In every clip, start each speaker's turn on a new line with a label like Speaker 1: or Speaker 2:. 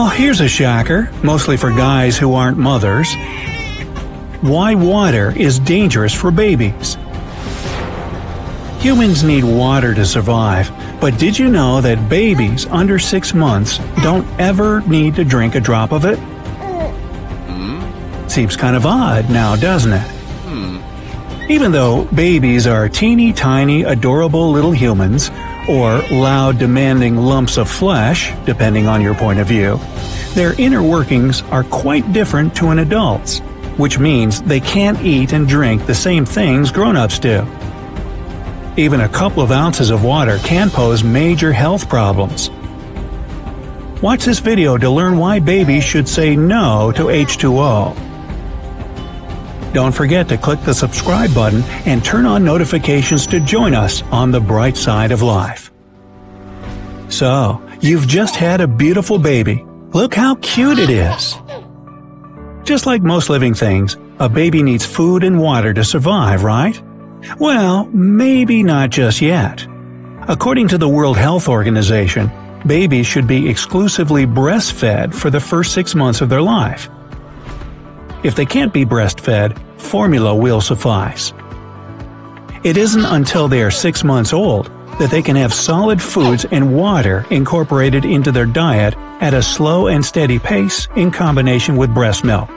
Speaker 1: Well, here's a shocker, mostly for guys who aren't mothers. Why water is dangerous for babies. Humans need water to survive, but did you know that babies under 6 months don't ever need to drink a drop of it? Seems kind of odd now, doesn't it? Even though babies are teeny tiny, adorable little humans, or loud, demanding lumps of flesh, depending on your point of view, their inner workings are quite different to an adult's, which means they can't eat and drink the same things grown-ups do. Even a couple of ounces of water can pose major health problems. Watch this video to learn why babies should say no to H2O. Don't forget to click the subscribe button and turn on notifications to join us on the bright side of life. So, you've just had a beautiful baby. Look how cute it is! Just like most living things, a baby needs food and water to survive, right? Well, maybe not just yet. According to the World Health Organization, babies should be exclusively breastfed for the first 6 months of their life. If they can't be breastfed, formula will suffice. It isn't until they are 6 months old that they can have solid foods and water incorporated into their diet at a slow and steady pace in combination with breast milk.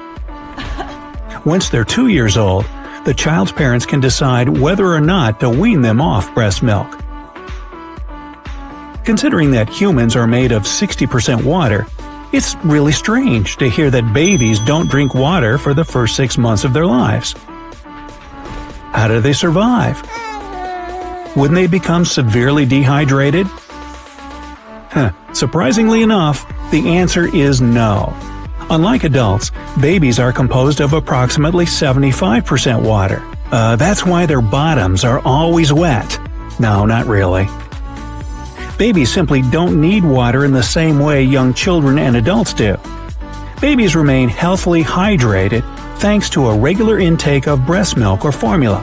Speaker 1: Once they're 2 years old, the child's parents can decide whether or not to wean them off breast milk. Considering that humans are made of 60% water, it's really strange to hear that babies don't drink water for the first 6 months of their lives. How do they survive? Wouldn't they become severely dehydrated? Surprisingly enough, the answer is no. Unlike adults, babies are composed of approximately 75% water. That's why their bottoms are always wet. No, not really. Babies simply don't need water in the same way young children and adults do. Babies remain healthily hydrated thanks to a regular intake of breast milk or formula.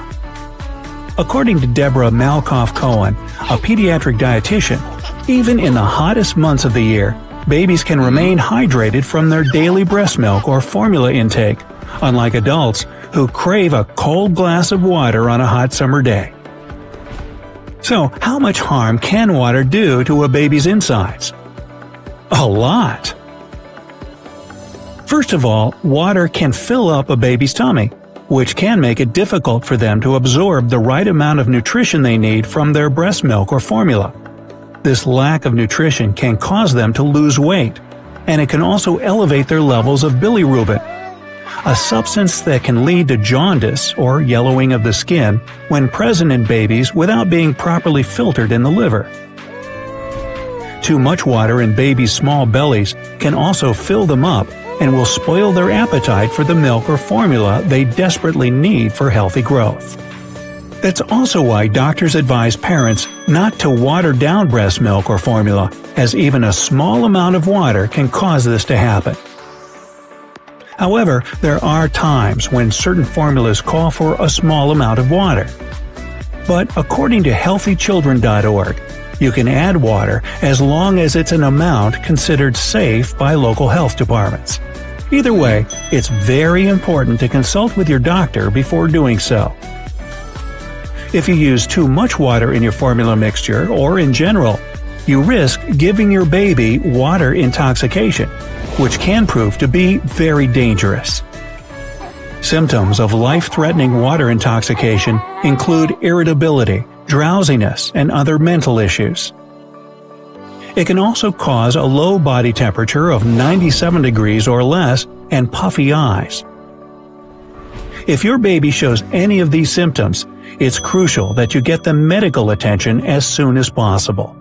Speaker 1: According to Deborah Malkoff-Cohen, a pediatric dietitian, even in the hottest months of the year, babies can remain hydrated from their daily breast milk or formula intake, unlike adults who crave a cold glass of water on a hot summer day. So, how much harm can water do to a baby's insides? A lot! First of all, water can fill up a baby's tummy, which can make it difficult for them to absorb the right amount of nutrition they need from their breast milk or formula. This lack of nutrition can cause them to lose weight, and it can also elevate their levels of bilirubin, a substance that can lead to jaundice or yellowing of the skin when present in babies without being properly filtered in the liver. Too much water in babies' small bellies can also fill them up and will spoil their appetite for the milk or formula they desperately need for healthy growth. That's also why doctors advise parents not to water down breast milk or formula, as even a small amount of water can cause this to happen. However, there are times when certain formulas call for a small amount of water. But according to healthychildren.org, you can add water as long as it's an amount considered safe by local health departments. Either way, it's very important to consult with your doctor before doing so. If you use too much water in your formula mixture, or in general, you risk giving your baby water intoxication, which can prove to be very dangerous. Symptoms of life-threatening water intoxication include irritability, drowsiness, and other mental issues. It can also cause a low body temperature of 97 degrees or less and puffy eyes. If your baby shows any of these symptoms, it's crucial that you get them medical attention as soon as possible.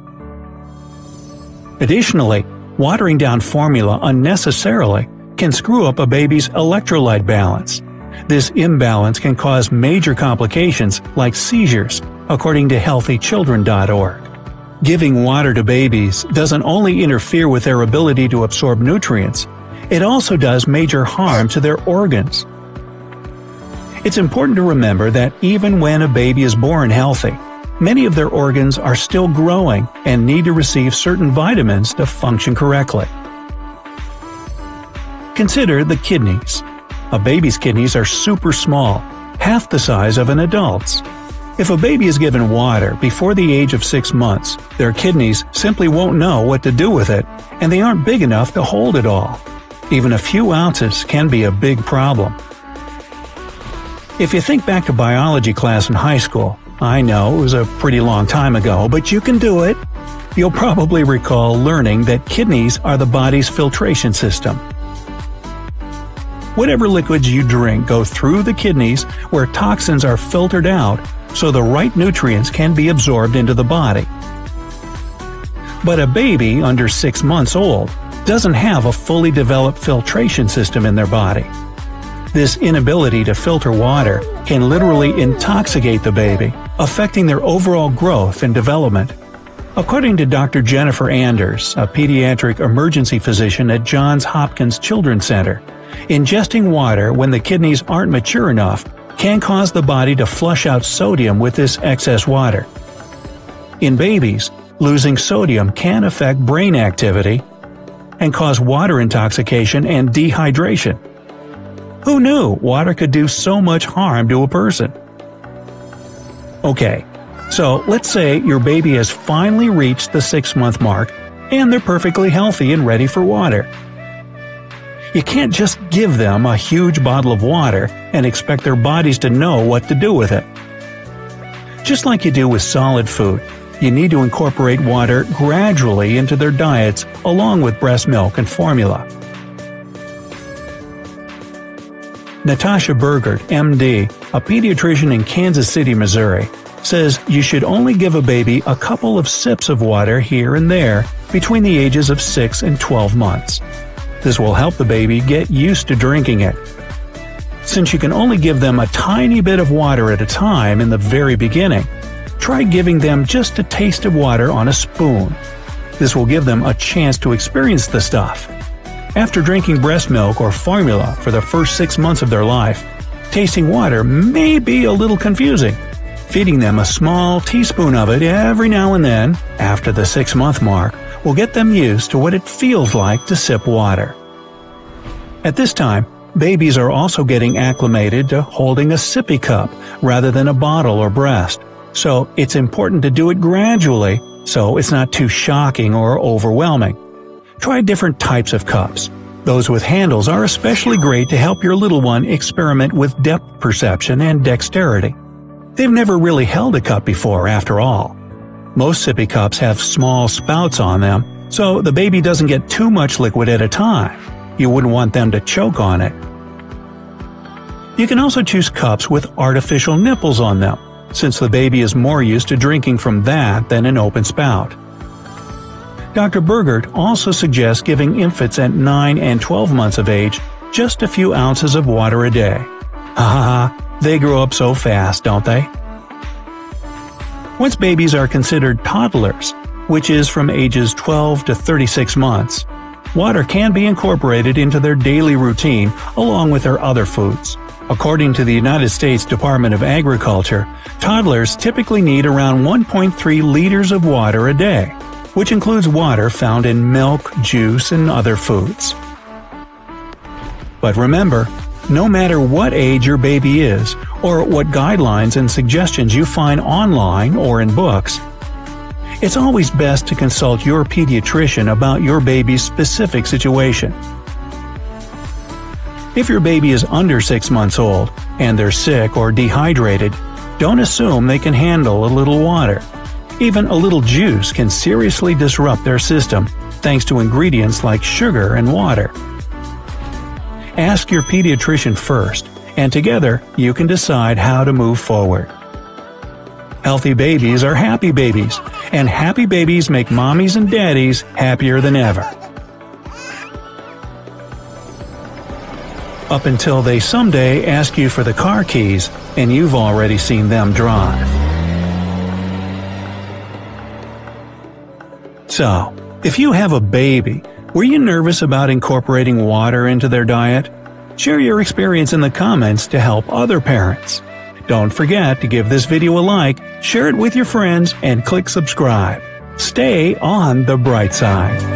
Speaker 1: Additionally, watering down formula unnecessarily can screw up a baby's electrolyte balance. This imbalance can cause major complications like seizures, according to healthychildren.org. Giving water to babies doesn't only interfere with their ability to absorb nutrients, it also does major harm to their organs. It's important to remember that even when a baby is born healthy, many of their organs are still growing and need to receive certain vitamins to function correctly. Consider the kidneys. A baby's kidneys are super small, half the size of an adult's. If a baby is given water before the age of 6 months, their kidneys simply won't know what to do with it, and they aren't big enough to hold it all. Even a few ounces can be a big problem. If you think back to biology class in high school, I know it was a pretty long time ago, but you can do it. You'll probably recall learning that kidneys are the body's filtration system. Whatever liquids you drink go through the kidneys where toxins are filtered out so the right nutrients can be absorbed into the body. But a baby under 6 months old doesn't have a fully developed filtration system in their body. This inability to filter water can literally intoxicate the baby, affecting their overall growth and development. According to Dr. Jennifer Anders, a pediatric emergency physician at Johns Hopkins Children's Center, ingesting water when the kidneys aren't mature enough can cause the body to flush out sodium with this excess water. In babies, losing sodium can affect brain activity and cause water intoxication and dehydration. Who knew water could do so much harm to a person? Okay, so let's say your baby has finally reached the 6-month mark and they're perfectly healthy and ready for water. You can't just give them a huge bottle of water and expect their bodies to know what to do with it. Just like you do with solid food, you need to incorporate water gradually into their diets along with breast milk and formula. Natasha Burgert, MD, a pediatrician in Kansas City, Missouri, says you should only give a baby a couple of sips of water here and there between the ages of 6 and 12 months. This will help the baby get used to drinking it. Since you can only give them a tiny bit of water at a time in the very beginning, try giving them just a taste of water on a spoon. This will give them a chance to experience the stuff. After drinking breast milk or formula for the first 6 months of their life, tasting water may be a little confusing. Feeding them a small teaspoon of it every now and then, after the 6-month mark, will get them used to what it feels like to sip water. At this time, babies are also getting acclimated to holding a sippy cup rather than a bottle or breast, so it's important to do it gradually so it's not too shocking or overwhelming. Try different types of cups. Those with handles are especially great to help your little one experiment with depth perception and dexterity. They've never really held a cup before, after all. Most sippy cups have small spouts on them, so the baby doesn't get too much liquid at a time. You wouldn't want them to choke on it. You can also choose cups with artificial nipples on them, since the baby is more used to drinking from that than an open spout. Dr. Burgert also suggests giving infants at 9 and 12 months of age just a few ounces of water a day. They grow up so fast, don't they? Once babies are considered toddlers, which is from ages 12 to 36 months, water can be incorporated into their daily routine along with their other foods. According to the United States Department of Agriculture, toddlers typically need around 1.3 liters of water a day, which includes water found in milk, juice, and other foods. But remember, no matter what age your baby is, or what guidelines and suggestions you find online or in books, it's always best to consult your pediatrician about your baby's specific situation. If your baby is under 6 months old, and they're sick or dehydrated, don't assume they can handle a little water. Even a little juice can seriously disrupt their system, thanks to ingredients like sugar and water. Ask your pediatrician first, and together you can decide how to move forward. Healthy babies are happy babies, and happy babies make mommies and daddies happier than ever. Up until they someday ask you for the car keys, and you've already seen them drive. So, if you have a baby, were you nervous about incorporating water into their diet? Share your experience in the comments to help other parents. Don't forget to give this video a like, share it with your friends, and click subscribe. Stay on the bright side.